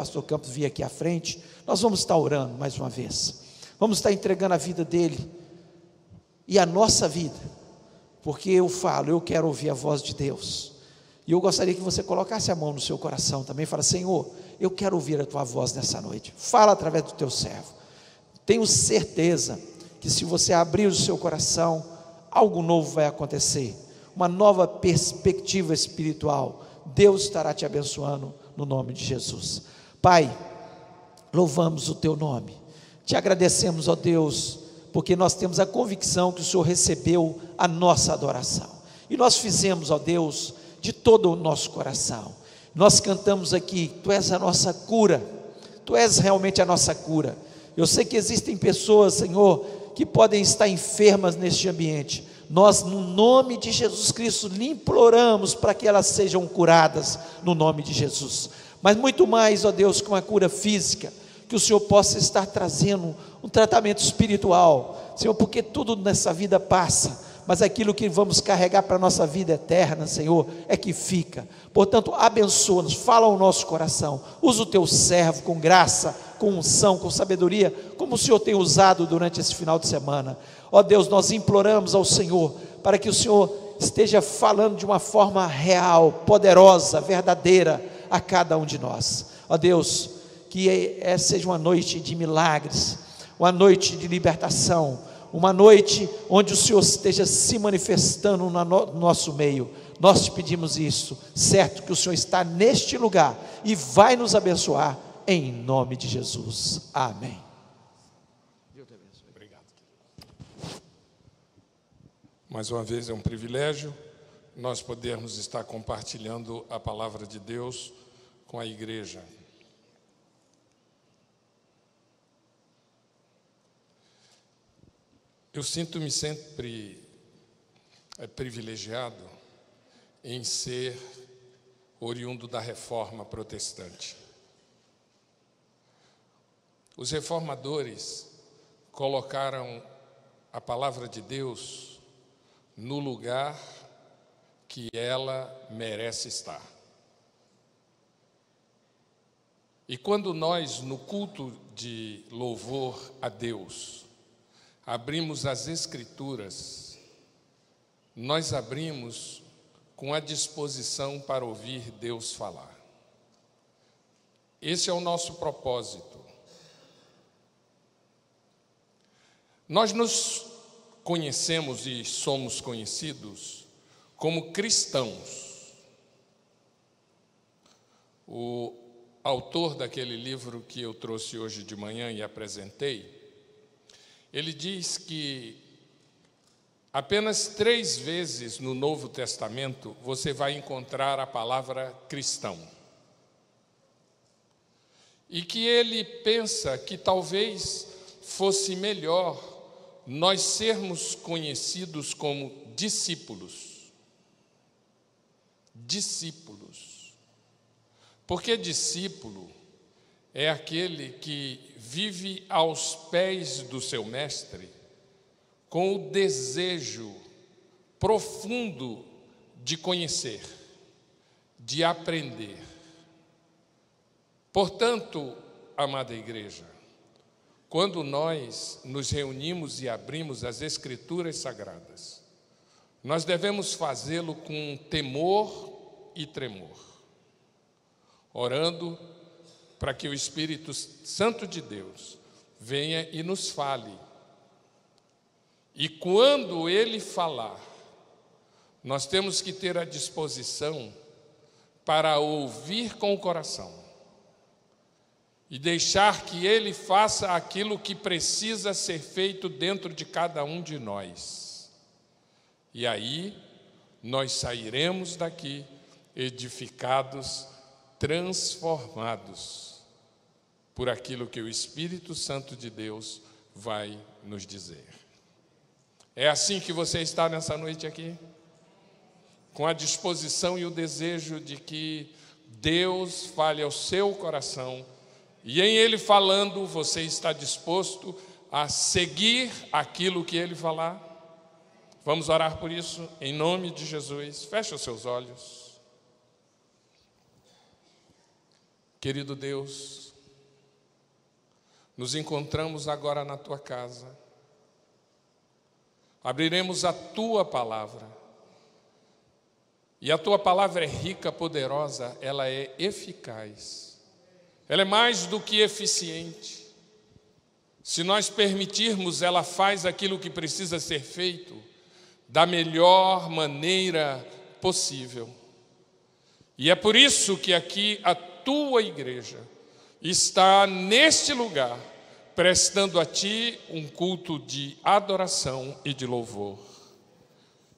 pastor Campos vir aqui à frente, nós vamos estar orando mais uma vez, vamos estar entregando a vida dele e a nossa vida, porque eu quero ouvir a voz de Deus, e eu gostaria que você colocasse a mão no seu coração também, fala: Senhor, eu quero ouvir a tua voz nessa noite, fala através do teu servo. Tenho certeza que se você abrir o seu coração, algo novo vai acontecer, uma nova perspectiva espiritual, Deus estará te abençoando no nome de Jesus. Pai, louvamos o teu nome, te agradecemos, ó Deus, porque nós temos a convicção que o Senhor recebeu a nossa adoração, e nós fizemos, ó Deus, de todo o nosso coração. Nós cantamos aqui: Tu és a nossa cura, Tu és realmente a nossa cura. Eu sei que existem pessoas, Senhor, que podem estar enfermas neste ambiente. Nós, no nome de Jesus Cristo, lhe imploramos para que elas sejam curadas no nome de Jesus. Mas muito mais, ó Deus, que uma cura física, que o Senhor possa estar trazendo um tratamento espiritual, Senhor, porque tudo nessa vida passa, mas aquilo que vamos carregar para a nossa vida eterna, Senhor, é que fica. Portanto, abençoa-nos, fala ao nosso coração, usa o teu servo com graça, com unção, com sabedoria, como o Senhor tem usado durante esse final de semana. Ó Deus, nós imploramos ao Senhor, para que o Senhor esteja falando de uma forma real, poderosa, verdadeira, a cada um de nós. Ó Deus, que seja uma noite de milagres, uma noite de libertação, uma noite onde o Senhor esteja se manifestando no nosso meio. Nós te pedimos isso, certo que o Senhor está neste lugar e vai nos abençoar, em nome de Jesus, amém. Deus te abençoe. Obrigado. Mais uma vez é um privilégio nós podermos estar compartilhando a palavra de Deus com a igreja. Eu sinto-me sempre privilegiado em ser oriundo da reforma protestante. Os reformadores colocaram a palavra de Deus no lugar que ela merece estar. E quando nós, no culto de louvor a Deus, abrimos as Escrituras, nós abrimos com a disposição para ouvir Deus falar. Esse é o nosso propósito. Nós nos conhecemos e somos conhecidos como cristãos. O autor daquele livro que eu trouxe hoje de manhã e apresentei, ele diz que apenas 3 vezes no Novo Testamento você vai encontrar a palavra cristão. E que ele pensa que talvez fosse melhor nós sermos conhecidos como discípulos. Discípulos. Porque discípulo é aquele que vive aos pés do seu mestre com o desejo profundo de conhecer, de aprender. Portanto, amada igreja, quando nós nos reunimos e abrimos as Escrituras Sagradas, nós devemos fazê-lo com temor e tremor, orando para que o Espírito Santo de Deus venha e nos fale. E quando Ele falar, nós temos que ter a disposição para ouvir com o coração e deixar que Ele faça aquilo que precisa ser feito dentro de cada um de nós. E aí, nós sairemos daqui edificados, transformados por aquilo que o Espírito Santo de Deus vai nos dizer. É assim que você está nessa noite aqui? Com a disposição e o desejo de que Deus fale ao seu coração, e em Ele falando, você está disposto a seguir aquilo que Ele falar? Vamos orar por isso, em nome de Jesus. Feche os seus olhos. Querido Deus, nos encontramos agora na Tua casa. Abriremos a Tua palavra. E a Tua palavra é rica, poderosa, ela é eficaz. Ela é mais do que eficiente. Se nós permitirmos, ela faz aquilo que precisa ser feito da melhor maneira possível. E é por isso que aqui a Tua igreja está neste lugar, prestando a Ti um culto de adoração e de louvor.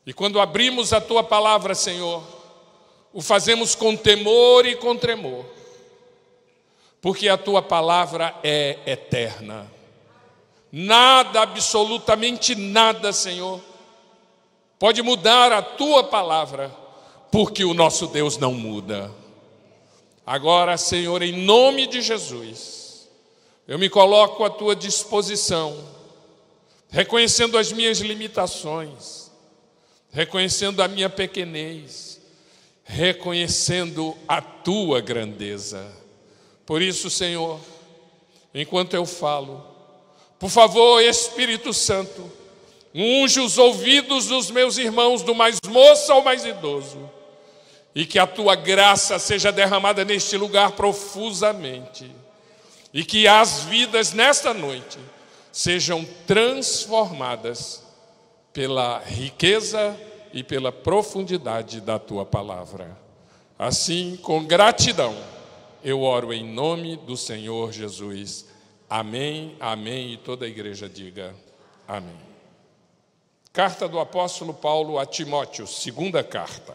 E quando abrimos a Tua palavra, Senhor, o fazemos com temor e com tremor, porque a Tua palavra é eterna. Nada, absolutamente nada, Senhor, pode mudar a Tua palavra, porque o nosso Deus não muda. Agora, Senhor, em nome de Jesus, eu me coloco à Tua disposição, reconhecendo as minhas limitações, reconhecendo a minha pequenez, reconhecendo a Tua grandeza. Por isso, Senhor, enquanto eu falo, por favor, Espírito Santo, unge os ouvidos dos meus irmãos, do mais moço ao mais idoso, e que a Tua graça seja derramada neste lugar profusamente, e que as vidas nesta noite sejam transformadas pela riqueza e pela profundidade da Tua palavra. Assim, com gratidão, eu oro em nome do Senhor Jesus. Amém, amém, e toda a igreja diga amém. Carta do apóstolo Paulo a Timóteo, segunda carta,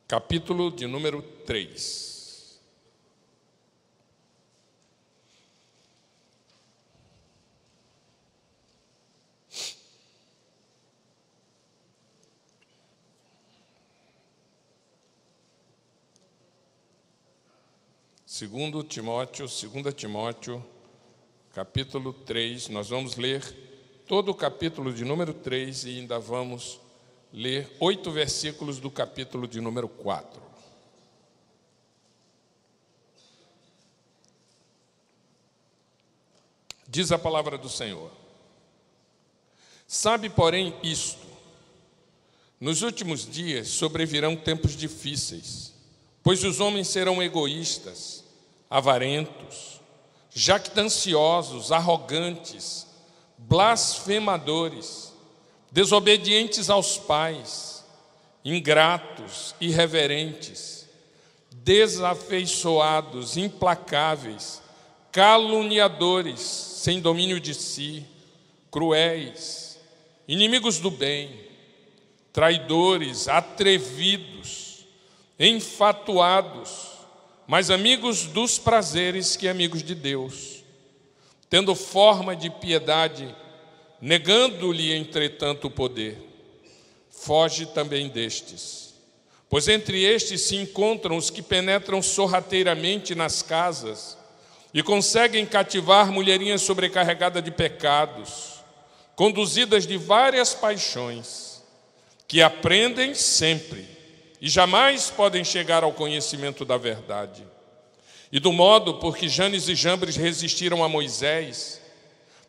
capítulo de número 3. Segunda Timóteo, capítulo 3, nós vamos ler todo o capítulo de número 3 e ainda vamos ler 8 versículos do capítulo de número 4. Diz a palavra do Senhor: sabe, porém, isto: nos últimos dias sobrevirão tempos difíceis, pois os homens serão egoístas, avarentos, jactanciosos, arrogantes, blasfemadores, desobedientes aos pais, ingratos, irreverentes, desafeiçoados, implacáveis, caluniadores, sem domínio de si, cruéis, inimigos do bem, traidores, atrevidos, enfatuados, mais amigos dos prazeres que amigos de Deus, tendo forma de piedade, negando-lhe, entretanto, o poder. Foge também destes, pois entre estes se encontram os que penetram sorrateiramente nas casas e conseguem cativar mulherinhas sobrecarregadas de pecados, conduzidas de várias paixões, que aprendem sempre e jamais podem chegar ao conhecimento da verdade. E do modo por que Janes e Jambres resistiram a Moisés,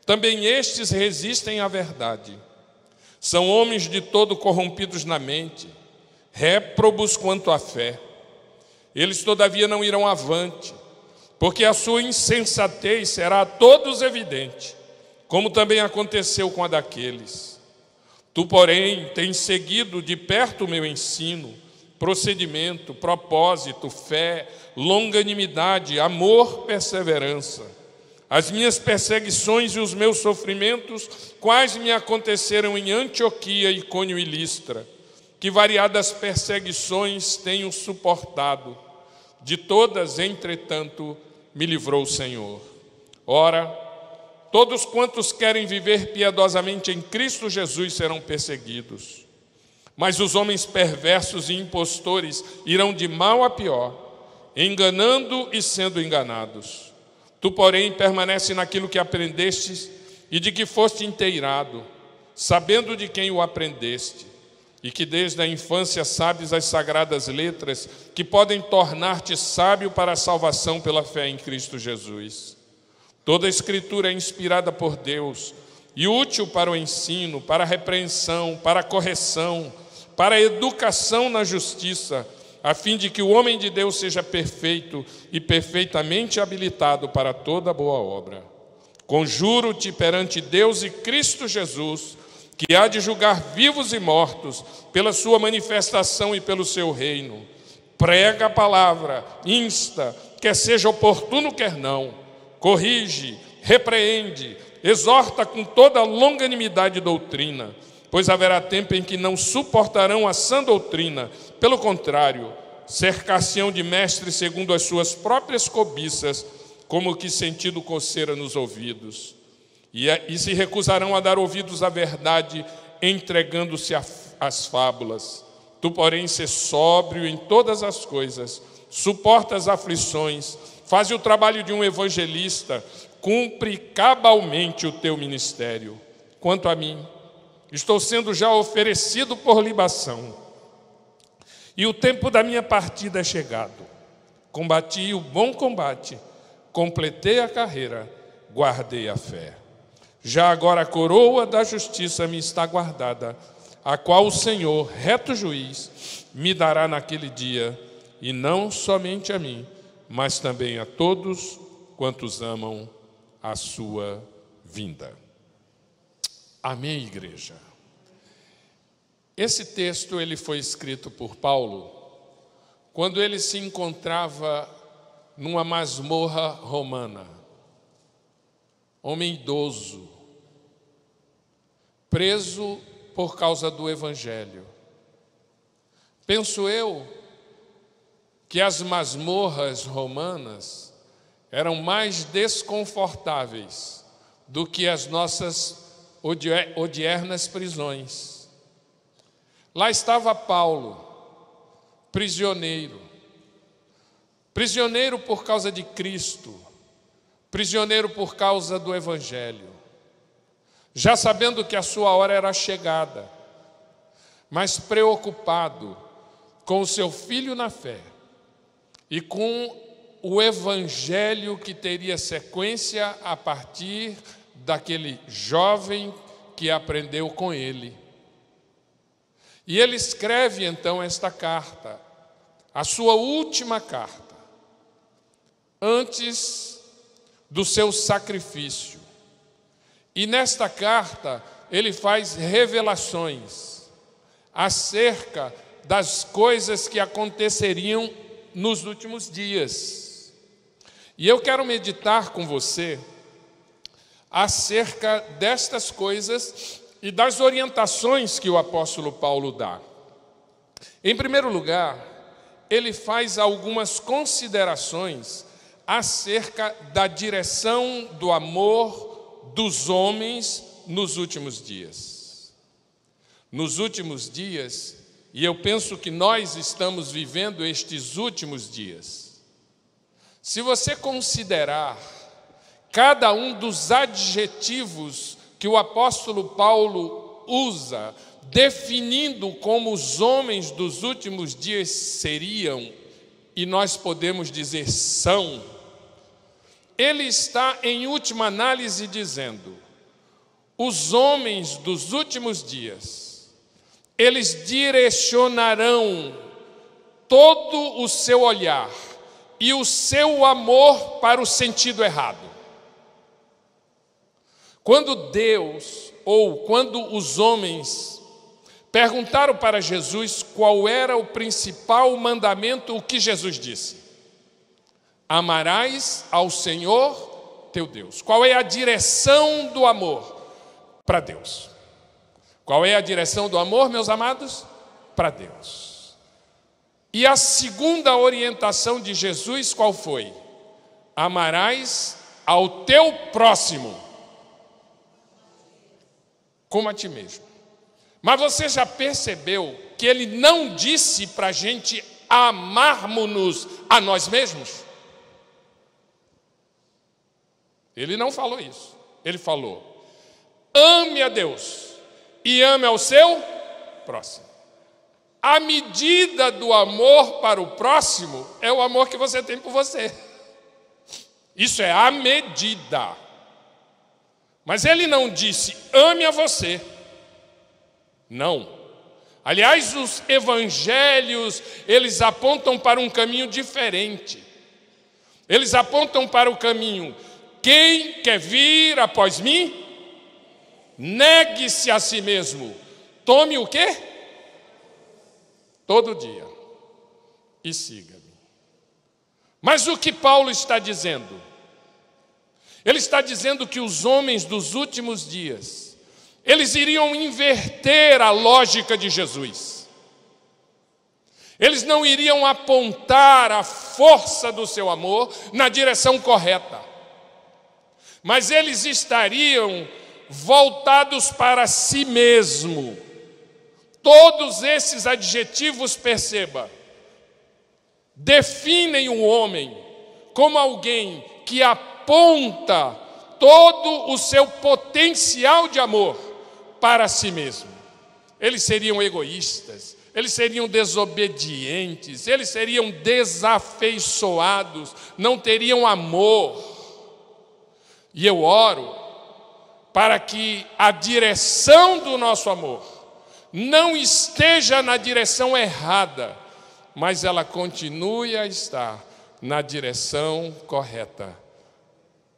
também estes resistem à verdade. São homens de todo corrompidos na mente, réprobos quanto à fé. Eles, todavia, não irão avante, porque a sua insensatez será a todos evidente, como também aconteceu com a daqueles. Tu, porém, tens seguido de perto o meu ensino, procedimento, propósito, fé, longanimidade, amor, perseverança. As minhas perseguições e os meus sofrimentos, quais me aconteceram em Antioquia, Icônio e Listra, que variadas perseguições tenho suportado. De todas, entretanto, me livrou o Senhor. Ora, todos quantos querem viver piedosamente em Cristo Jesus serão perseguidos. Mas os homens perversos e impostores irão de mal a pior, enganando e sendo enganados. Tu, porém, permanece naquilo que aprendestes e de que foste inteirado, sabendo de quem o aprendeste, e que desde a infância sabes as sagradas letras que podem tornar-te sábio para a salvação pela fé em Cristo Jesus. Toda a Escritura é inspirada por Deus e útil para o ensino, para a repreensão, para a correção, para a educação na justiça, a fim de que o homem de Deus seja perfeito e perfeitamente habilitado para toda boa obra. Conjuro-te perante Deus e Cristo Jesus, que há de julgar vivos e mortos pela sua manifestação e pelo seu reino. Prega a palavra, insta, quer seja oportuno, quer não, corrige, repreende, exorta com toda longanimidade e doutrina, pois haverá tempo em que não suportarão a sã doutrina, pelo contrário, cercar-se-ão de mestres segundo as suas próprias cobiças, como que sentindo coceira nos ouvidos. E se recusarão a dar ouvidos à verdade, entregando-se às fábulas. Tu, porém, sê sóbrio em todas as coisas, suporta as aflições, faz o trabalho de um evangelista, cumpre cabalmente o teu ministério. Quanto a mim, estou sendo já oferecido por libação, e o tempo da minha partida é chegado. Combati o bom combate, completei a carreira, guardei a fé. Já agora a coroa da justiça me está guardada, a qual o Senhor, reto juiz, me dará naquele dia, e não somente a mim, mas também a todos quantos amam a sua vinda. Amém, igreja? Esse texto ele foi escrito por Paulo quando ele se encontrava numa masmorra romana. Homem idoso, preso por causa do Evangelho. Penso eu que as masmorras romanas eram mais desconfortáveis do que as nossas odiernas prisões. Lá estava Paulo, prisioneiro por causa de Cristo, prisioneiro por causa do Evangelho, já sabendo que a sua hora era chegada, mas preocupado com o seu filho na fé e com o Evangelho que teria sequência a partir daquele jovem que aprendeu com ele. E ele escreve então esta carta, a sua última carta, antes do seu sacrifício. E nesta carta ele faz revelações acerca das coisas que aconteceriam nos últimos dias. E eu quero meditar com você acerca destas coisas e das orientações que o apóstolo Paulo dá. Em primeiro lugar, ele faz algumas considerações acerca da direção do amor dos homens nos últimos dias. Nos últimos dias, e eu penso que nós estamos vivendo estes últimos dias. Se você considerar cada um dos adjetivos que o apóstolo Paulo usa, definindo como os homens dos últimos dias seriam, e nós podemos dizer são, ele está em última análise dizendo: os homens dos últimos dias, eles direcionarão todo o seu olhar e o seu amor para o sentido errado. Quando Deus, ou quando os homens perguntaram para Jesus qual era o principal mandamento, o que Jesus disse? Amarás ao Senhor teu Deus. Qual é a direção do amor? Para Deus. Qual é a direção do amor, meus amados? Para Deus. E a segunda orientação de Jesus qual foi? Amarás ao teu próximo como a ti mesmo. Mas você já percebeu que ele não disse para a gente amarmos-nos a nós mesmos? Ele não falou isso. Ele falou: ame a Deus e ame ao seu próximo. A medida do amor para o próximo é o amor que você tem por você. Isso é a medida. Mas ele não disse, ame a você. Não. Aliás, os evangelhos, eles apontam para um caminho diferente. Eles apontam para o caminho, quem quer vir após mim, negue-se a si mesmo. Tome o quê? Todo dia. E siga-me. Mas o que Paulo está dizendo? Ele está dizendo que os homens dos últimos dias, eles iriam inverter a lógica de Jesus. Eles não iriam apontar a força do seu amor na direção correta. Mas eles estariam voltados para si mesmo. Todos esses adjetivos, perceba, definem o homem como alguém que aponta todo o seu potencial de amor para si mesmo. Eles seriam egoístas, eles seriam desobedientes, eles seriam desafeiçoados, não teriam amor. E eu oro para que a direção do nosso amor não esteja na direção errada, mas ela continue a estar na direção correta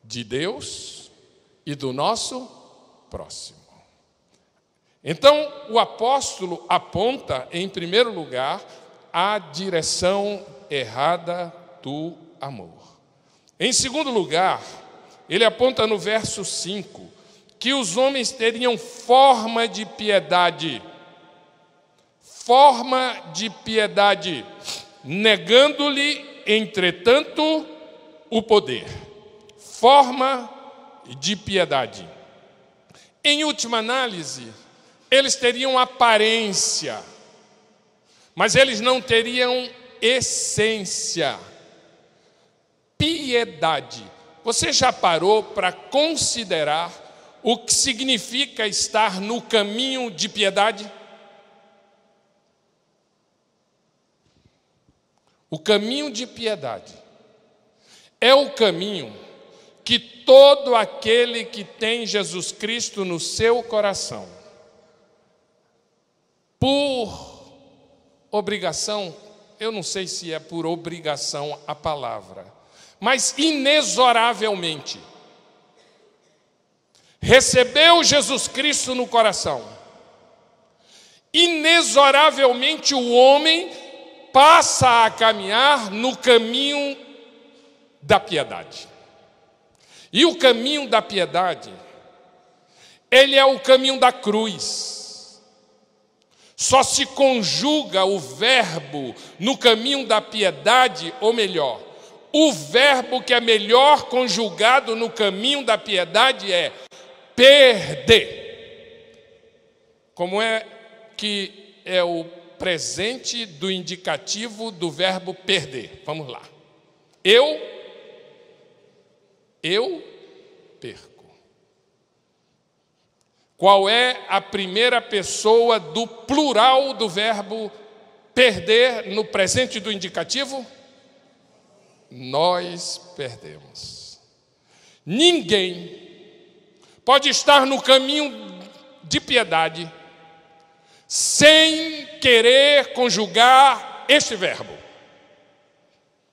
de Deus e do nosso próximo. Então, o apóstolo aponta, em primeiro lugar, a direção errada do amor. Em segundo lugar, ele aponta no verso 5, que os homens teriam forma de piedade, negando-lhe, entretanto, o poder. Forma de piedade. Em última análise, eles teriam aparência, mas eles não teriam essência. Piedade. Você já parou para considerar o que significa estar no caminho de piedade? O caminho de piedade é o caminho que todo aquele que tem Jesus Cristo no seu coração, por obrigação, eu não sei se é por obrigação a palavra, mas inexoravelmente, recebeu Jesus Cristo no coração, inexoravelmente o homem passa a caminhar no caminho da piedade. E o caminho da piedade, ele é o caminho da cruz. Só se conjuga o verbo no caminho da piedade, ou melhor, o verbo que é melhor conjugado no caminho da piedade é perder. Como é que é o presente do indicativo do verbo perder? Vamos lá. Eu perco. Qual é a primeira pessoa do plural do verbo perder no presente do indicativo? Nós perdemos. Ninguém pode estar no caminho de piedade sem querer conjugar este verbo.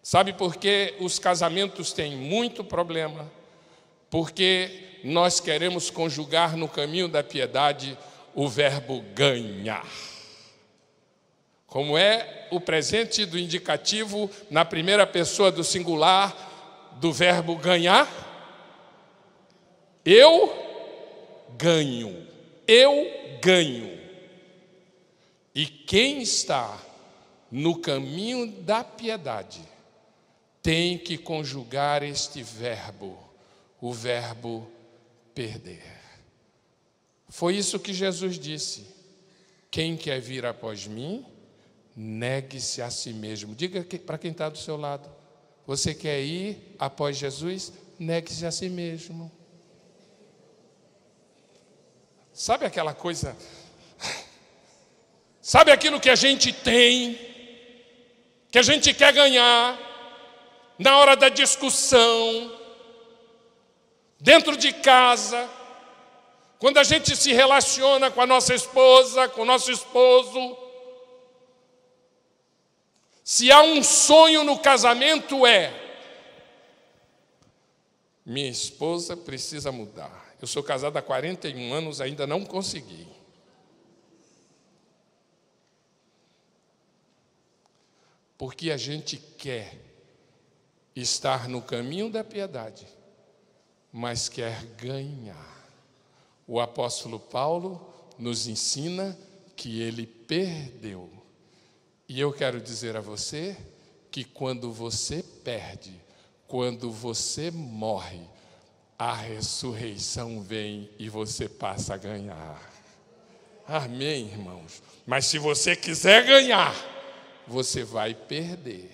Sabe por que os casamentos têm muito problema? Porque nós queremos conjugar no caminho da piedade o verbo ganhar. Como é o presente do indicativo na primeira pessoa do singular do verbo ganhar? Eu ganho. Eu ganho. E quem está no caminho da piedade tem que conjugar este verbo, o verbo perder. Foi isso que Jesus disse. Quem quer vir após mim, negue-se a si mesmo. Diga para quem está do seu lado. Você quer ir após Jesus? Negue-se a si mesmo. Sabe aquela coisa... Sabe aquilo que a gente tem, que a gente quer ganhar, na hora da discussão, dentro de casa, quando a gente se relaciona com a nossa esposa, com o nosso esposo. Se há um sonho no casamento minha esposa precisa mudar. Eu sou casado há 41 anos, ainda não consegui. Porque a gente quer estar no caminho da piedade, mas quer ganhar. O apóstolo Paulo nos ensina que ele perdeu. E eu quero dizer a você que quando você perde, quando você morre, a ressurreição vem e você passa a ganhar. Amém, irmãos? Mas se você quiser ganhar, você vai perder.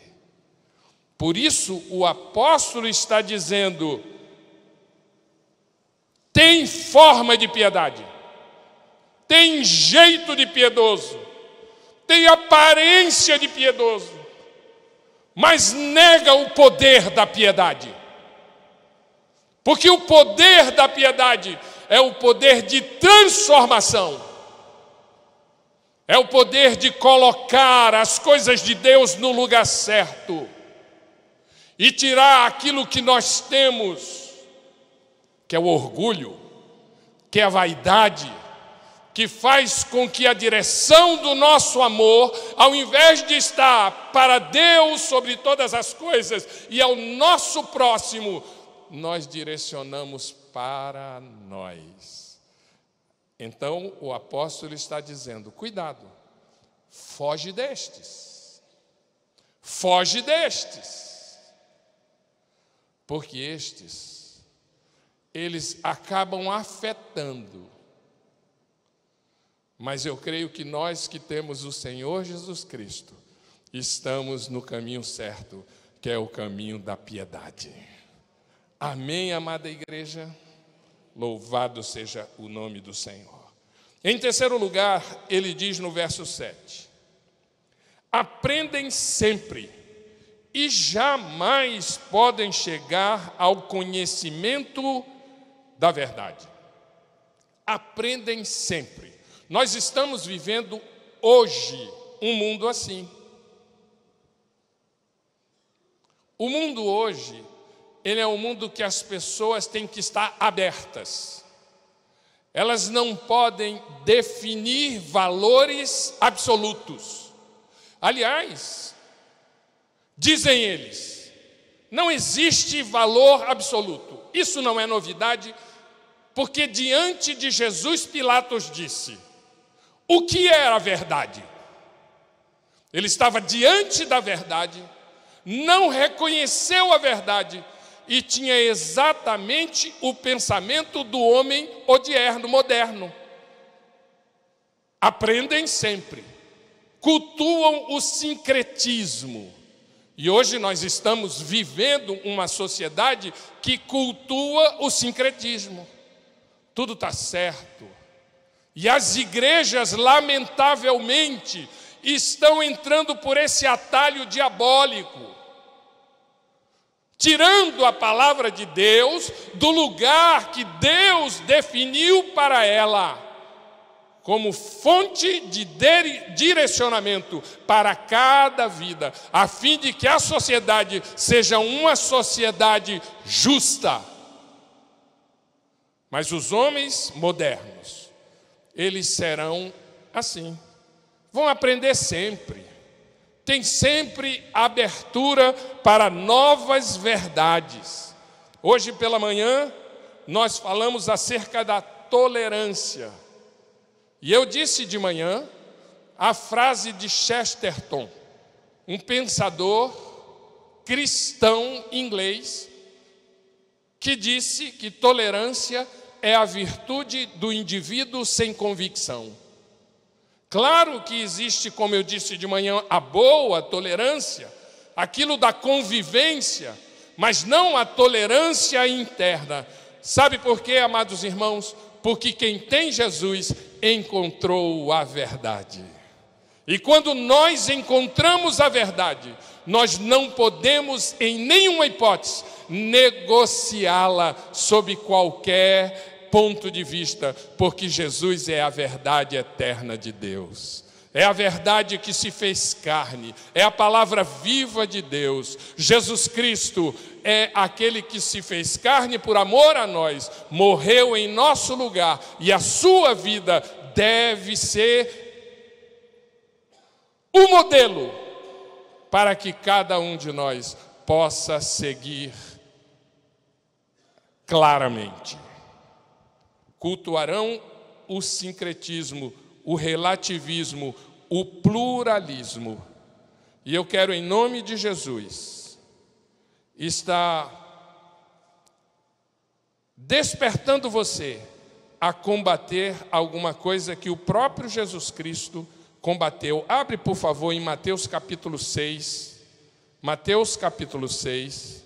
Por isso o apóstolo está dizendo: tem forma de piedade, tem jeito de piedoso, tem aparência de piedoso, mas nega o poder da piedade. Porque o poder da piedade é o poder de transformação, é o poder de colocar as coisas de Deus no lugar certo e tirar aquilo que nós temos, que é o orgulho, que é a vaidade, que faz com que a direção do nosso amor, ao invés de estar para Deus sobre todas as coisas e ao nosso próximo, nós direcionamos para nós. Então o apóstolo está dizendo: cuidado, foge destes, porque estes, eles acabam afetando. Mas eu creio que nós que temos o Senhor Jesus Cristo, estamos no caminho certo, que é o caminho da piedade. Amém, amada igreja? Louvado seja o nome do Senhor. Em terceiro lugar, ele diz no verso 7: aprendem sempre e jamais podem chegar ao conhecimento da verdade. Aprendem sempre. Nós estamos vivendo hoje um mundo assim. O mundo hoje, ele é um mundo que as pessoas têm que estar abertas. Elas não podem definir valores absolutos. Aliás, dizem eles, não existe valor absoluto. Isso não é novidade, porque diante de Jesus, Pilatos disse: o que era a verdade? Ele estava diante da verdade, não reconheceu a verdade e tinha exatamente o pensamento do homem odierno, moderno. Aprendem sempre, cultuam o sincretismo. E hoje nós estamos vivendo uma sociedade que cultua o sincretismo. Tudo está certo. E as igrejas, lamentavelmente, estão entrando por esse atalho diabólico, tirando a palavra de Deus do lugar que Deus definiu para ela, como fonte de direcionamento para cada vida, a fim de que a sociedade seja uma sociedade justa. Mas os homens modernos, eles serão assim, vão aprender sempre, tem sempre abertura para novas verdades. Hoje pela manhã nós falamos acerca da tolerância, e eu disse de manhã a frase de Chesterton, um pensador cristão inglês, que disse que tolerância é a virtude do indivíduo sem convicção. Claro que existe, como eu disse de manhã, a boa tolerância, aquilo da convivência, mas não a tolerância interna. Sabe por quê, amados irmãos? Porque quem tem Jesus encontrou a verdade. E quando nós encontramos a verdade, nós não podemos, em nenhuma hipótese, negociá-la sob qualquer ponto de vista, porque Jesus é a verdade eterna de Deus. É a verdade que se fez carne, é a palavra viva de Deus. Jesus Cristo é aquele que se fez carne por amor a nós, morreu em nosso lugar, e a sua vida deve ser o modelo para que cada um de nós possa seguir claramente. Cultuarão o sincretismo, o relativismo, o pluralismo. E eu quero, em nome de Jesus, estar despertando você a combater alguma coisa que o próprio Jesus Cristo combateu. Abre, por favor, em Mateus capítulo 6. Mateus capítulo 6.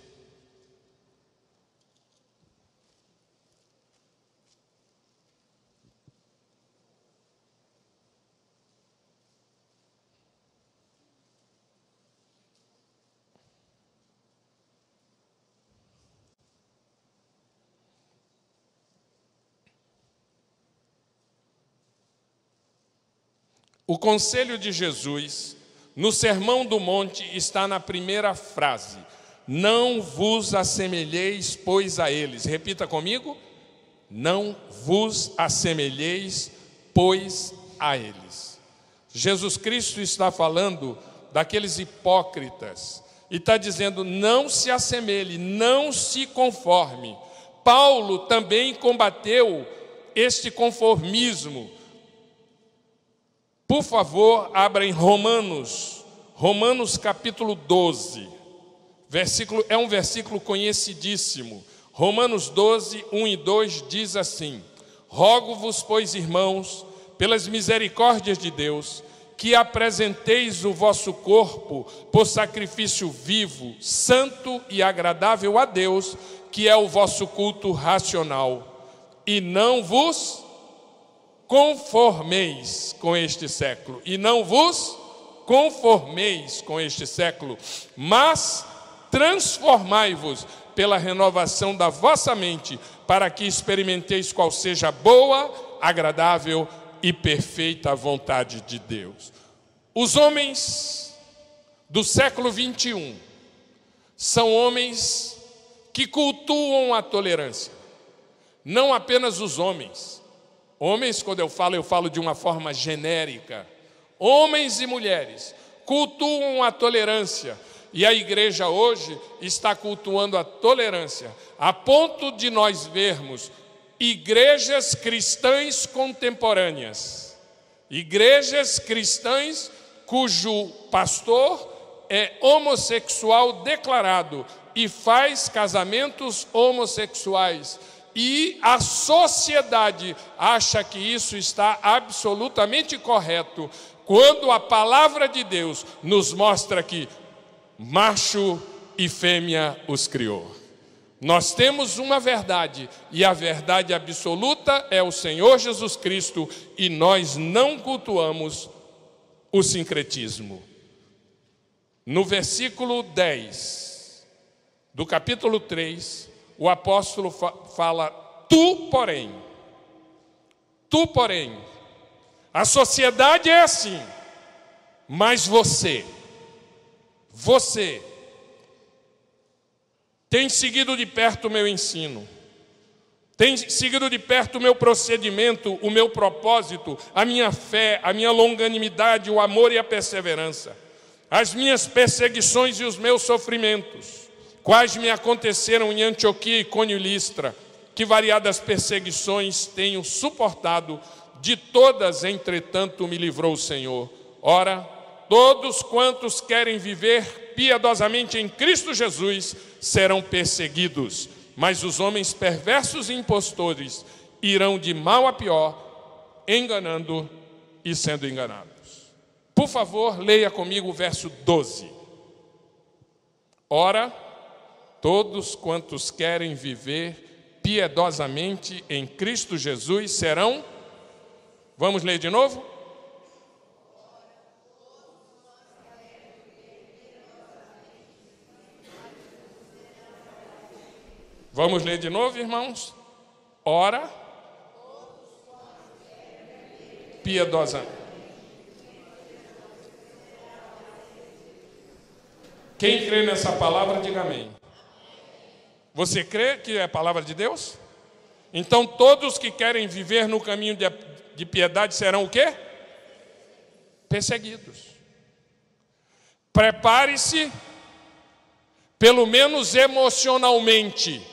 O conselho de Jesus, no Sermão do Monte, está na primeira frase: não vos assemelheis, pois, a eles. Repita comigo: não vos assemelheis, pois, a eles. Jesus Cristo está falando daqueles hipócritas e está dizendo: não se assemelhe, não se conforme. Paulo também combateu este conformismo. Por favor, abra em Romanos capítulo 12, é um versículo conhecidíssimo. Romanos 12, 1 e 2 diz assim: rogo-vos, pois, irmãos, pelas misericórdias de Deus, que apresenteis o vosso corpo por sacrifício vivo, santo e agradável a Deus, que é o vosso culto racional, e não vos conformeis com este século, mas transformai-vos pela renovação da vossa mente, para que experimenteis qual seja a boa, agradável e perfeita vontade de Deus. Os homens do século 21 são homens que cultuam a tolerância. Não apenas os homens. Homens, quando eu falo de uma forma genérica. Homens e mulheres cultuam a tolerância. E a igreja hoje está cultuando a tolerância, a ponto de nós vermos igrejas cristãs contemporâneas. Igrejas cristãs cujo pastor é homossexual declarado e faz casamentos homossexuais. E a sociedade acha que isso está absolutamente correto, quando a palavra de Deus nos mostra que macho e fêmea os criou. Nós temos uma verdade, e a verdade absoluta é o Senhor Jesus Cristo, e nós não cultuamos o sincretismo. No versículo 10 do capítulo 3, o apóstolo fala: tu, porém, a sociedade é assim, mas você tem seguido de perto o meu ensino, tem seguido de perto o meu procedimento, o meu propósito, a minha fé, a minha longanimidade, o amor e a perseverança, as minhas perseguições e os meus sofrimentos, quais me aconteceram em Antioquia, Icônio e Listra, que variadas perseguições tenho suportado, de todas, entretanto, me livrou o Senhor. Ora, todos quantos querem viver piedosamente em Cristo Jesus serão perseguidos, mas os homens perversos e impostores irão de mal a pior, enganando e sendo enganados. Por favor, leia comigo o verso 12. Ora, todos quantos querem viver piedosamente em Cristo Jesus serão... Vamos ler de novo? Vamos ler de novo, irmãos? Ora, piedosamente. Quem crê nessa palavra, diga amém. Você crê que é a palavra de Deus? Então todos que querem viver no caminho de piedade serão o quê? Perseguidos. Prepare-se, pelo menos emocionalmente,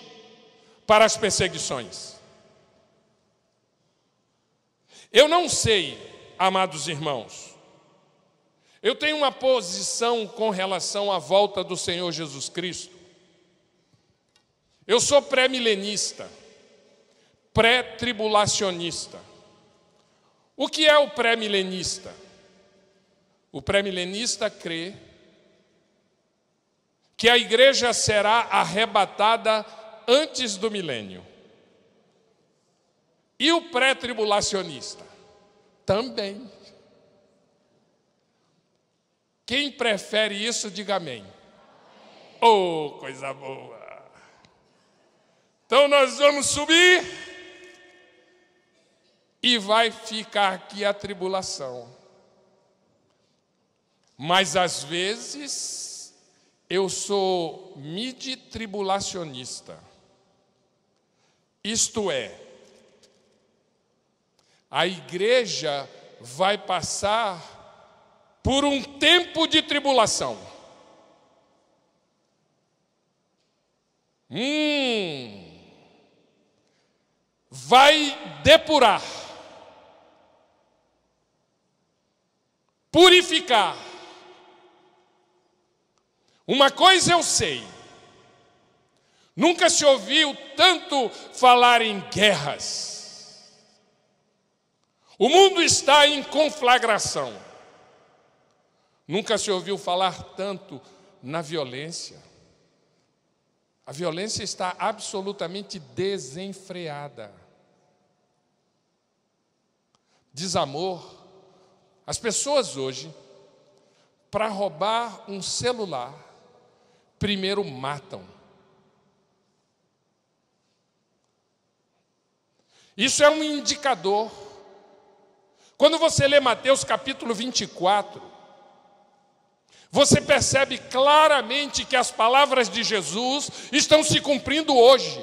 para as perseguições. Eu não sei, amados irmãos, eu tenho uma posição com relação à volta do Senhor Jesus Cristo. Eu sou pré-milenista, pré-tribulacionista. O que é o pré-milenista? O pré-milenista crê que a igreja será arrebatada antes do milênio. E o pré-tribulacionista? Também. Quem prefere isso, diga amém. Oh, coisa boa! Então nós vamos subir e vai ficar aqui a tribulação. Mas às vezes eu sou midi-tribulacionista. Isto é, a igreja vai passar por um tempo de tribulação. Vai depurar, purificar. Uma coisa eu sei, nunca se ouviu tanto falar em guerras. O mundo está em conflagração. Nunca se ouviu falar tanto na violência. A violência está absolutamente desenfreada. Desamor. As pessoas hoje, para roubar um celular, primeiro matam. Isso é um indicador. Quando você lê Mateus capítulo 24, você percebe claramente que as palavras de Jesus estão se cumprindo hoje.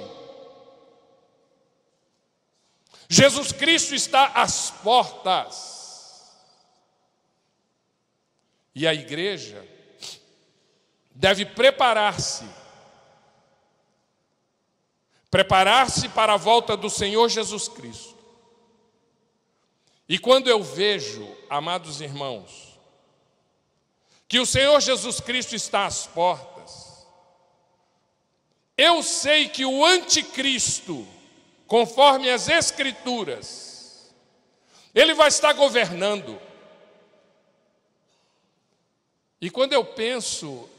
Jesus Cristo está às portas. E a igreja deve preparar-se para a volta do Senhor Jesus Cristo. E quando eu vejo, amados irmãos, que o Senhor Jesus Cristo está às portas, eu sei que o anticristo, conforme as Escrituras, ele vai estar governando. E quando eu penso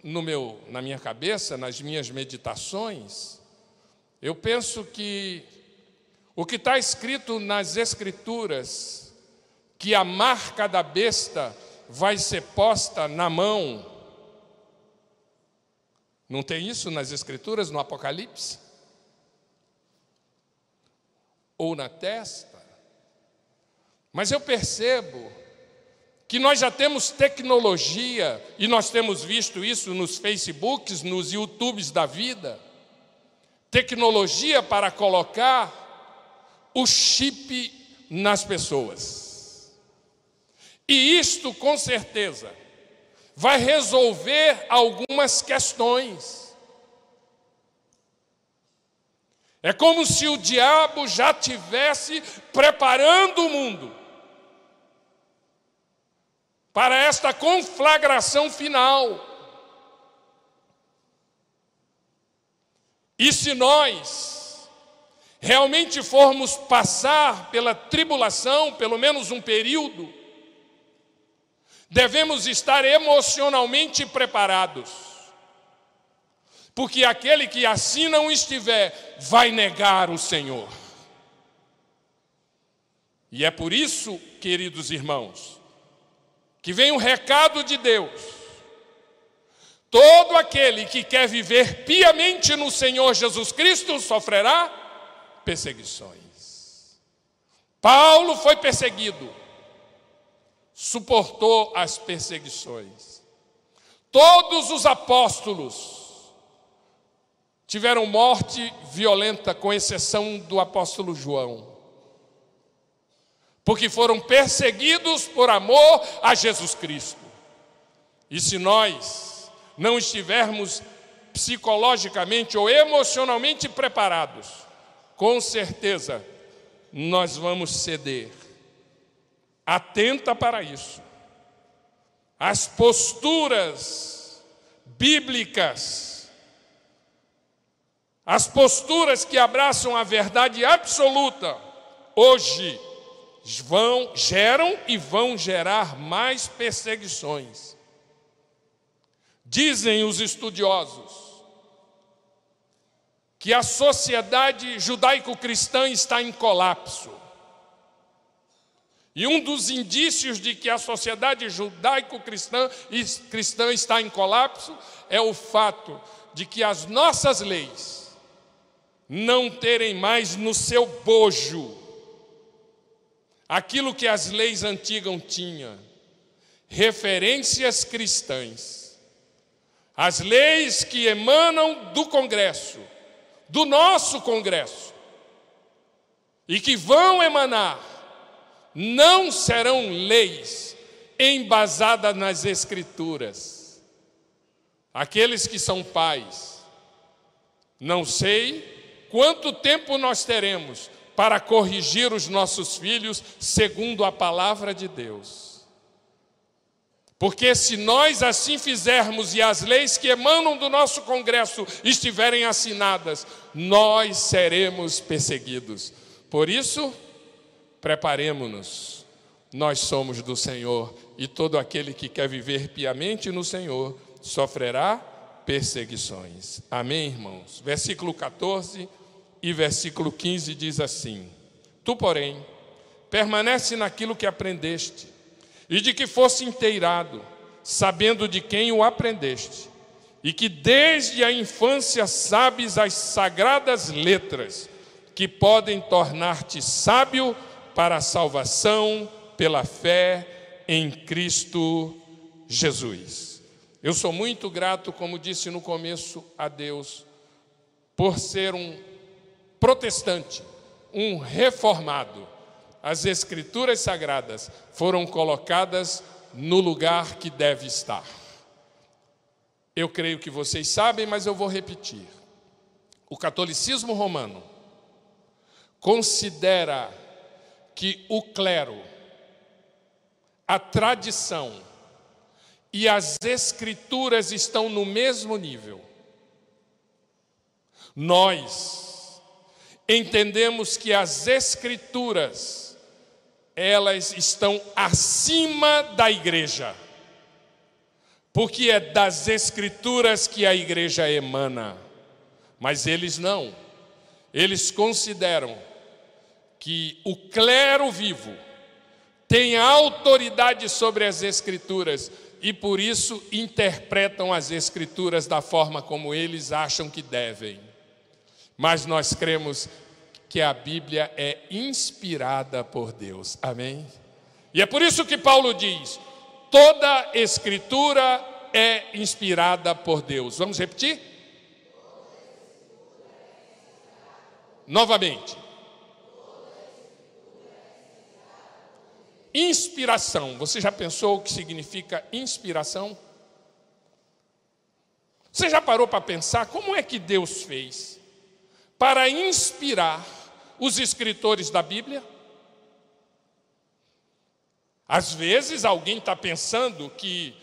na minha cabeça, nas minhas meditações, eu penso que o que está escrito nas Escrituras, que a marca da besta vai ser posta na mão. Não tem isso nas Escrituras, no Apocalipse? Ou na testa? Mas eu percebo que nós já temos tecnologia, e nós temos visto isso nos Facebooks, nos YouTubes da vida, tecnologia para colocar o chip nas pessoas. E isto, com certeza, vai resolver algumas questões. É como se o diabo já tivesse preparando o mundo para esta conflagração final. E se nós realmente formos passar pela tribulação, pelo menos um período, devemos estar emocionalmente preparados, porque aquele que assim não estiver, vai negar o Senhor. E é por isso, queridos irmãos, que vem o recado de Deus. Todo aquele que quer viver piamente no Senhor Jesus Cristo sofrerá perseguições. Paulo foi perseguido, suportou as perseguições. Todos os apóstolos tiveram morte violenta, com exceção do apóstolo João, porque foram perseguidos por amor a Jesus Cristo. E se nós não estivermos psicologicamente ou emocionalmente preparados, com certeza nós vamos ceder. Atenta para isso. As posturas bíblicas, as posturas que abraçam a verdade absoluta, hoje geram e vão gerar mais perseguições. Dizem os estudiosos que a sociedade judaico-cristã está em colapso. E um dos indícios de que a sociedade judaico-cristã está em colapso é o fato de que as nossas leis não terem mais no seu bojo aquilo que as leis antigas tinham, referências cristãs. As leis que emanam do Congresso, do nosso Congresso, e que vão emanar, não serão leis embasadas nas Escrituras. Aqueles que são pais, não sei quanto tempo nós teremos para corrigir os nossos filhos segundo a palavra de Deus. Porque se nós assim fizermos e as leis que emanam do nosso Congresso estiverem assinadas, nós seremos perseguidos. Por isso, preparemo-nos. Nós somos do Senhor e todo aquele que quer viver piamente no Senhor sofrerá perseguições. Amém, irmãos? Versículo 14 e versículo 15 diz assim: Tu, porém, permanece naquilo que aprendeste, e de que fosse inteirado, sabendo de quem o aprendeste, e que desde a infância sabes as sagradas letras, que podem tornar-te sábio para a salvação pela fé em Cristo Jesus. Eu sou muito grato, como disse no começo, a Deus, por ser um protestante, um reformado. As Escrituras Sagradas foram colocadas no lugar que deve estar. Eu creio que vocês sabem, mas eu vou repetir. O catolicismo romano considera que o clero, a tradição e as Escrituras estão no mesmo nível. Nós entendemos que as Escrituras, elas estão acima da igreja, porque é das Escrituras que a igreja emana. Mas eles não. Eles consideram que o clero vivo tem autoridade sobre as Escrituras e por isso interpretam as Escrituras da forma como eles acham que devem. Mas nós cremos que a Bíblia é inspirada por Deus. Amém? E é por isso que Paulo diz: toda Escritura é inspirada por Deus. Vamos repetir? Novamente. Inspiração. Você já pensou o que significa inspiração? Você já parou para pensar como é que Deus fez para inspirar os escritores da Bíblia? Às vezes alguém está pensando que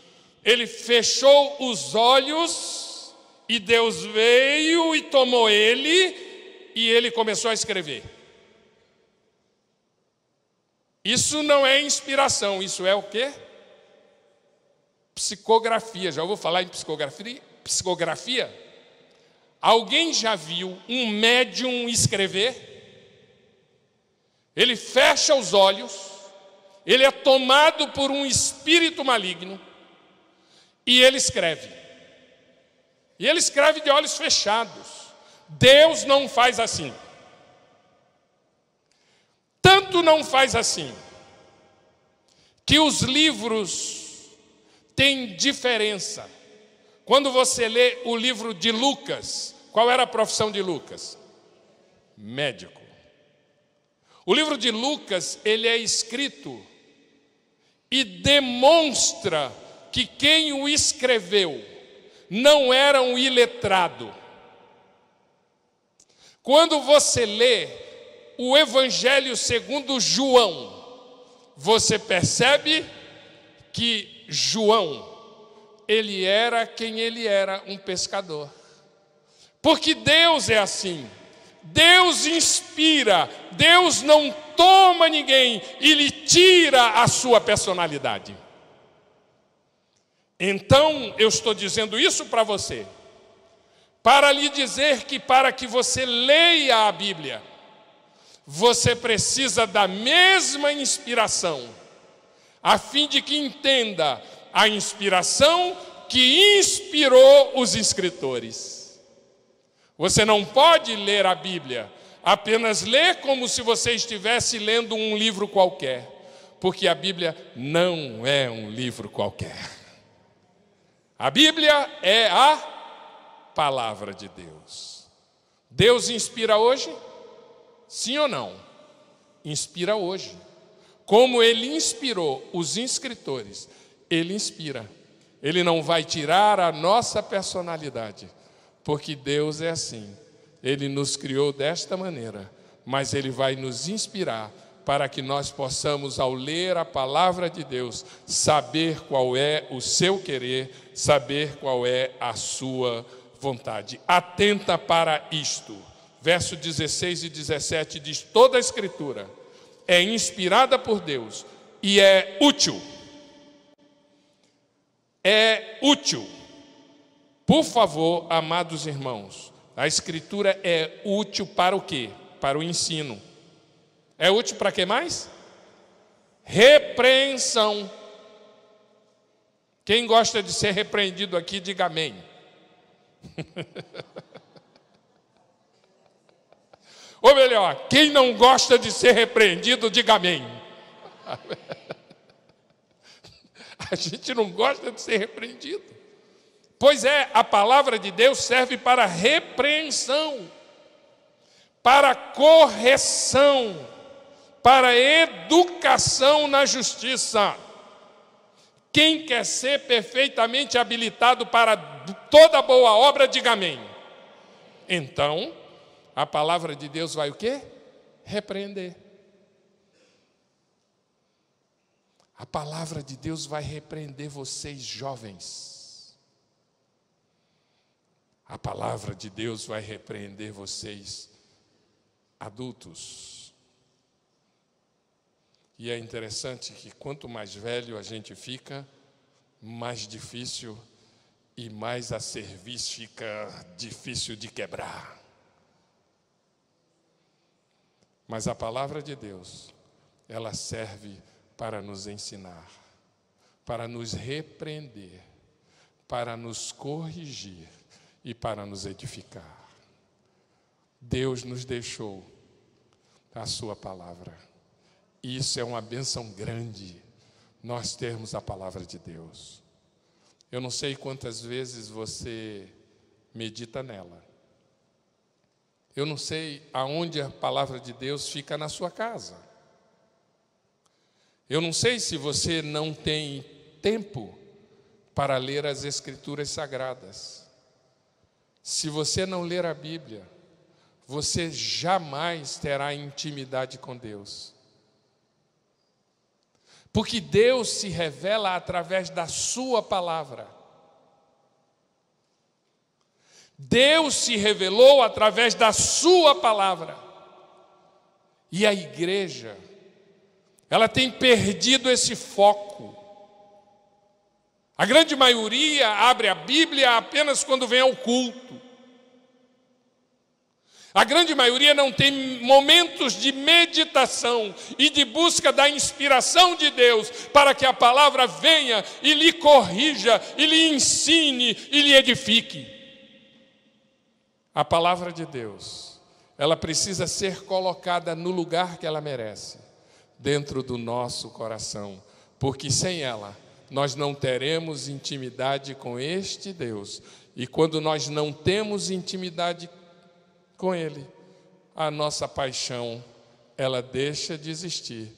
ele fechou os olhos e Deus veio e tomou ele e ele começou a escrever. Isso não é inspiração, isso é o quê? Psicografia. Já ouviu falar em psicografia? Alguém já viu um médium escrever? Ele fecha os olhos, ele é tomado por um espírito maligno e ele escreve. E ele escreve de olhos fechados. Deus não faz assim. Tanto não faz assim, que os livros têm diferença. Quando você lê o livro de Lucas, qual era a profissão de Lucas? Médico. O livro de Lucas, ele é escrito e demonstra que quem o escreveu não era um iletrado. Quando você lê o Evangelho segundo João, você percebe que João, ele era quem ele era, um pescador. Porque Deus é assim. Deus inspira, Deus não toma ninguém e lhe tira a sua personalidade. Então, eu estou dizendo isso para você, para lhe dizer que para que você leia a Bíblia, você precisa da mesma inspiração, a fim de que entenda a inspiração que inspirou os escritores. Você não pode ler a Bíblia, apenas ler como se você estivesse lendo um livro qualquer, porque a Bíblia não é um livro qualquer. A Bíblia é a palavra de Deus. Deus inspira hoje? Sim ou não? Inspira hoje. Como Ele inspirou os escritores, Ele inspira. Ele não vai tirar a nossa personalidade, porque Deus é assim. Ele nos criou desta maneira, mas Ele vai nos inspirar para que nós possamos, ao ler a palavra de Deus, saber qual é o seu querer, saber qual é a sua vontade. Atenta para isto. Verso 16 e 17 diz: toda a Escritura é inspirada por Deus e é útil. É útil. Por favor, amados irmãos, a Escritura é útil para o quê? Para o ensino. É útil para quê mais? Repreensão. Quem gosta de ser repreendido aqui, diga amém. Ou melhor, quem não gosta de ser repreendido, diga amém. A gente não gosta de ser repreendido. Pois é, a palavra de Deus serve para repreensão, para correção, para educação na justiça. Quem quer ser perfeitamente habilitado para toda boa obra, diga amém. Então, a palavra de Deus vai o quê? Repreender. A palavra de Deus vai repreender vocês, jovens. A palavra de Deus vai repreender vocês, adultos. E é interessante que quanto mais velho a gente fica, mais difícil e mais a cerviz fica difícil de quebrar. Mas a palavra de Deus, ela serve para nos ensinar, para nos repreender, para nos corrigir e para nos edificar. Deus nos deixou a sua palavra. Isso é uma bênção grande, nós termos a palavra de Deus. Eu não sei quantas vezes você medita nela. Eu não sei aonde a palavra de Deus fica na sua casa. Eu não sei se você não tem tempo para ler as Escrituras Sagradas. Se você não ler a Bíblia, você jamais terá intimidade com Deus. Porque Deus se revela através da sua palavra. Deus se revelou através da sua palavra. E a igreja, ela tem perdido esse foco. A grande maioria abre a Bíblia apenas quando vem ao culto. A grande maioria não tem momentos de meditação e de busca da inspiração de Deus para que a palavra venha e lhe corrija, e lhe ensine, e lhe edifique. A palavra de Deus, ela precisa ser colocada no lugar que ela merece, dentro do nosso coração, porque sem ela nós não teremos intimidade com este Deus. E quando nós não temos intimidade com Ele, a nossa paixão, ela deixa de existir.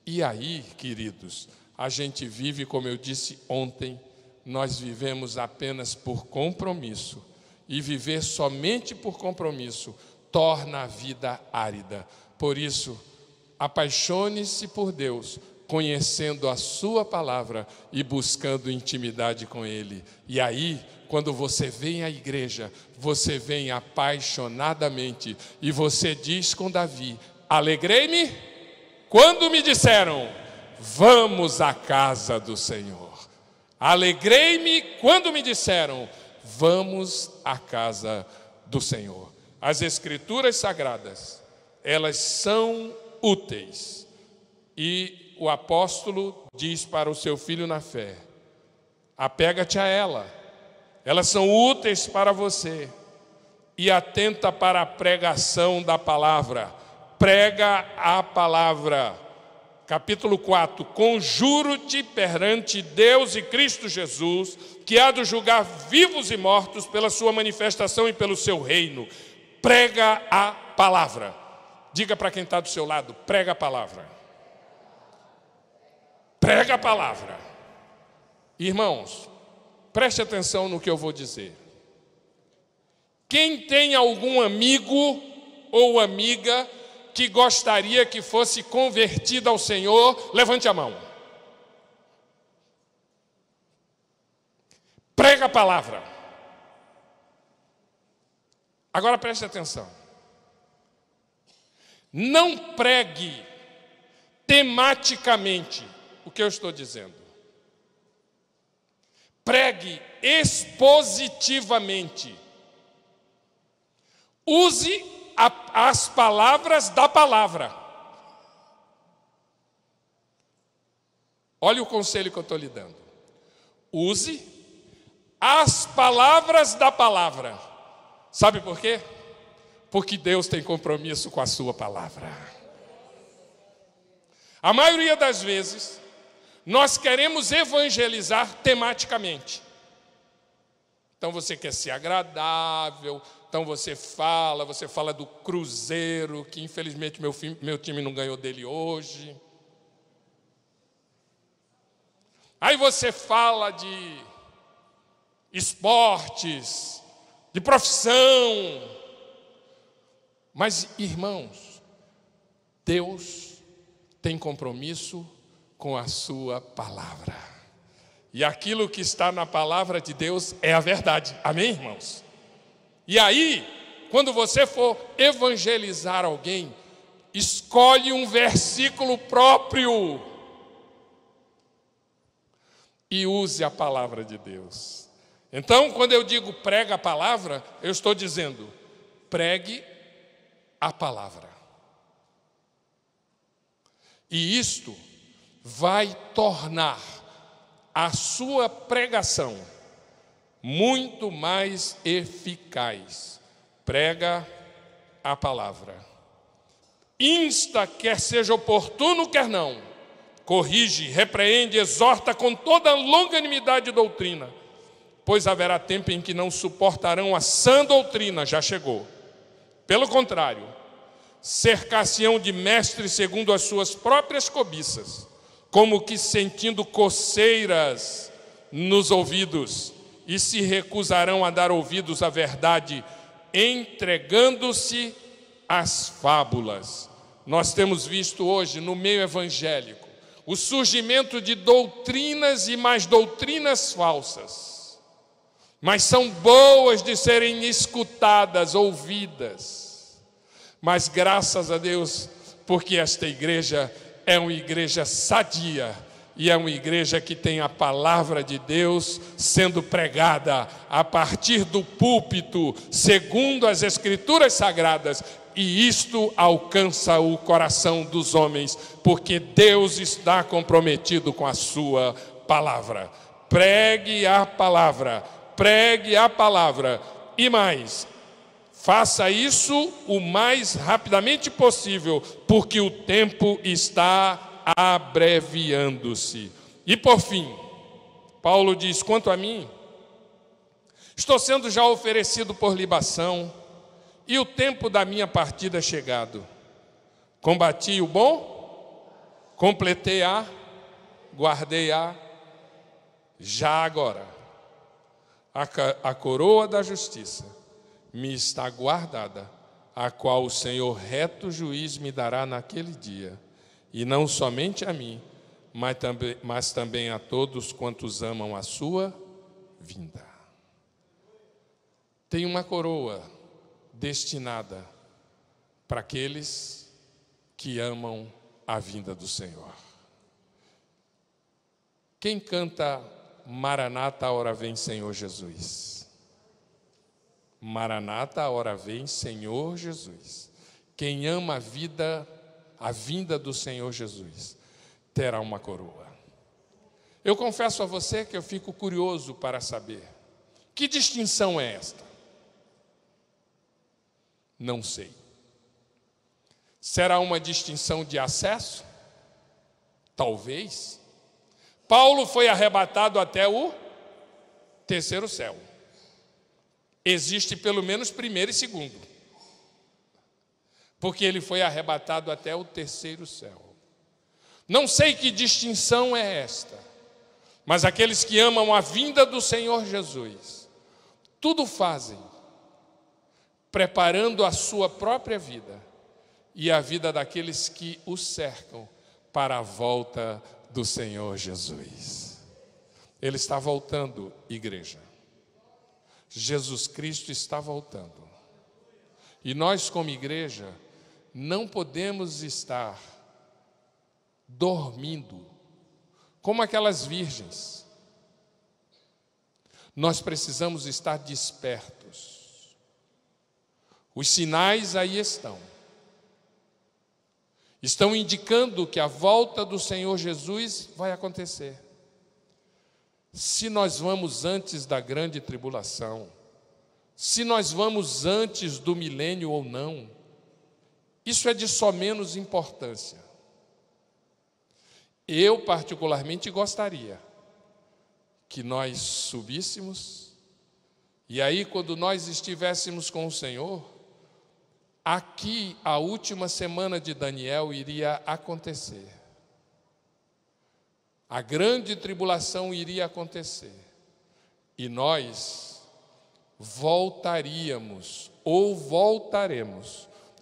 E aí, queridos, a gente vive, como eu disse ontem, nós vivemos apenas por compromisso. E viver somente por compromisso torna a vida árida. Por isso, apaixone-se por Deus, conhecendo a sua palavra e buscando intimidade com Ele. E aí, quando você vem à igreja, você vem apaixonadamente e você diz com Davi: alegrei-me quando me disseram, vamos à casa do Senhor. Alegrei-me quando me disseram, vamos à casa do Senhor. As Escrituras Sagradas, elas são úteis. E o apóstolo diz para o seu filho na fé: apega-te a ela. Elas são úteis para você. E atenta para a pregação da palavra. Prega a palavra. Capítulo 4. Conjuro-te perante Deus e Cristo Jesus, que há de julgar vivos e mortos pela sua manifestação e pelo seu reino. Prega a palavra. Diga para quem está do seu lado: prega a palavra. Prega a palavra. Irmãos, preste atenção no que eu vou dizer. Quem tem algum amigo ou amiga que gostaria que fosse convertido ao Senhor, levante a mão. Prega a palavra. Agora preste atenção. Não pregue tematicamente o que eu estou dizendo. Pregue expositivamente. Use as palavras da palavra. Olha o conselho que eu estou lhe dando. Use as palavras da palavra. Sabe por quê? Porque Deus tem compromisso com a sua palavra. A maioria das vezes, nós queremos evangelizar tematicamente. Então você quer ser agradável, então você fala do Cruzeiro, que infelizmente meu time não ganhou dele hoje. Aí você fala de esportes, de profissão. Mas, irmãos, Deus tem compromisso com a sua palavra. E aquilo que está na palavra de Deus é a verdade. Amém, irmãos? E aí, quando você for evangelizar alguém, escolhe um versículo próprio e use a palavra de Deus. Então, quando eu digo prega a palavra, eu estou dizendo, pregue a palavra. E isto vai tornar a sua pregação muito mais eficaz. Prega a palavra. Insta, quer seja oportuno, quer não. Corrige, repreende, exorta com toda longanimidade e doutrina. Pois haverá tempo em que não suportarão a sã doutrina, já chegou. Pelo contrário, cercar-se-ão de mestres segundo as suas próprias cobiças, como que sentindo coceiras nos ouvidos, e se recusarão a dar ouvidos à verdade, entregando-se às fábulas. Nós temos visto hoje no meio evangélico o surgimento de doutrinas e mais doutrinas falsas, mas são boas de serem escutadas, ouvidas. Mas graças a Deus, porque esta igreja é uma igreja sadia, e é uma igreja que tem a palavra de Deus sendo pregada a partir do púlpito, segundo as Escrituras Sagradas, e isto alcança o coração dos homens, porque Deus está comprometido com a sua palavra. Pregue a palavra, e mais, Faça isso o mais rapidamente possível, porque o tempo está abreviando-se. E por fim, Paulo diz: quanto a mim, estou sendo já oferecido por libação, e o tempo da minha partida é chegado. Combati o bom, completei guardei já agora. A coroa da justiça me está guardada, a qual o Senhor reto juiz me dará naquele dia, e não somente a mim, mas também a todos quantos amam a sua vinda. Tem uma coroa destinada para aqueles que amam a vinda do Senhor. Quem canta Maranata, a hora vem, Senhor Jesus? Maranata, a hora vem, Senhor Jesus. Quem ama a vinda do Senhor Jesus, terá uma coroa. Eu confesso a você que eu fico curioso para saber, que distinção é esta? Não sei. Será uma distinção de acesso? Talvez. Paulo foi arrebatado até o terceiro céu. Existe pelo menos primeiro e segundo, porque ele foi arrebatado até o terceiro céu. Não sei que distinção é esta, mas aqueles que amam a vinda do Senhor Jesus, tudo fazem, preparando a sua própria vida e a vida daqueles que o cercam para a volta do Senhor Jesus. Ele está voltando, igreja. Jesus Cristo está voltando. E nós, como igreja, não podemos estar dormindo como aquelas virgens. Nós precisamos estar despertos. Os sinais aí estão indicando que a volta do Senhor Jesus vai acontecer. Se nós vamos antes da grande tribulação, se nós vamos antes do milênio ou não, isso é de só menos importância. Eu particularmente gostaria que nós subíssemos, e aí quando nós estivéssemos com o Senhor, aqui a última semana de Daniel iria acontecer. A grande tribulação iria acontecer. E nós voltaremos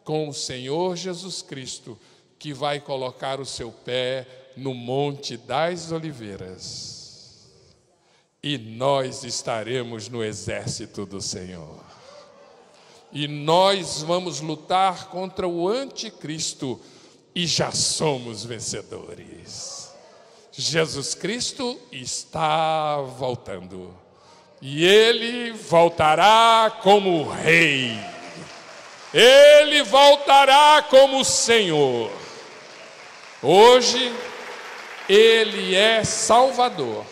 com o Senhor Jesus Cristo, que vai colocar o seu pé no Monte das Oliveiras. E nós estaremos no exército do Senhor. E nós vamos lutar contra o anticristo e já somos vencedores. Jesus Cristo está voltando. E Ele voltará como Rei. Ele voltará como Senhor. Hoje, Ele é Salvador.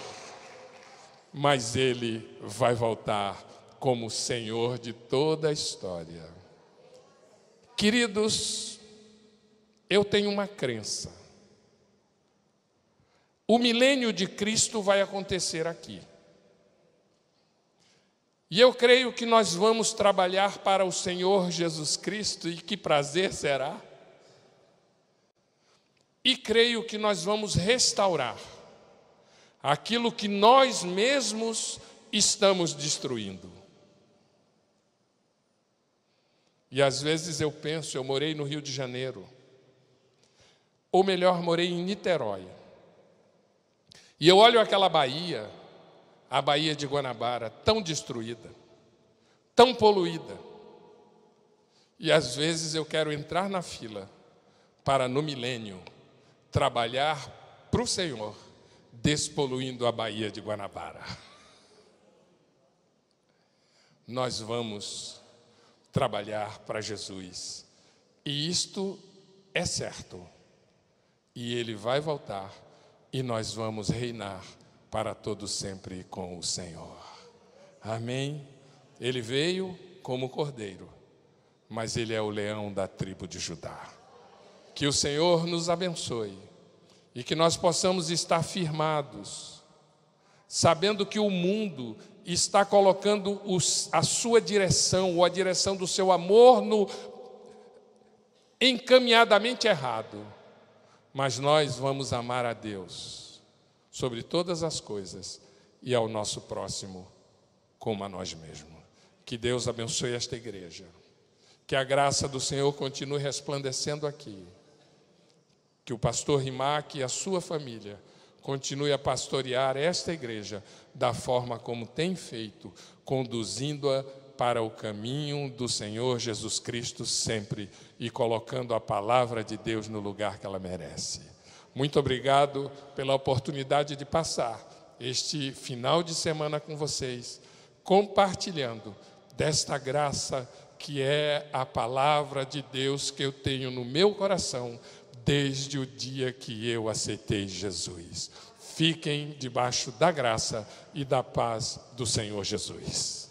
Mas Ele vai voltar como Senhor de toda a história. Queridos, eu tenho uma crença. O milênio de Cristo vai acontecer aqui. E eu creio que nós vamos trabalhar para o Senhor Jesus Cristo, e que prazer será. E creio que nós vamos restaurar aquilo que nós mesmos estamos destruindo. E às vezes eu penso, eu morei no Rio de Janeiro, ou melhor, morei em Niterói. E eu olho aquela baía, a Baía de Guanabara, tão destruída, tão poluída. E às vezes eu quero entrar na fila para, no milênio, trabalhar para o Senhor, despoluindo a Baía de Guanabara. Nós vamos trabalhar para Jesus. E isto é certo. E Ele vai voltar. E nós vamos reinar para todo sempre com o Senhor. Amém? Ele veio como cordeiro mas Ele é o leão da tribo de Judá. Que o Senhor nos abençoe e que nós possamos estar firmados, sabendo que o mundo está colocando a sua direção, ou a direção do seu amor, no encaminhadamente errado. Mas nós vamos amar a Deus sobre todas as coisas e ao nosso próximo como a nós mesmos. Que Deus abençoe esta igreja. Que a graça do Senhor continue resplandecendo aqui. Que o pastor Rimac e a sua família continue a pastorear esta igreja da forma como tem feito, conduzindo-a para o caminho do Senhor Jesus Cristo sempre e colocando a palavra de Deus no lugar que ela merece. Muito obrigado pela oportunidade de passar este final de semana com vocês, compartilhando desta graça que é a palavra de Deus que eu tenho no meu coração desde o dia que eu aceitei Jesus. Fiquem debaixo da graça e da paz do Senhor Jesus.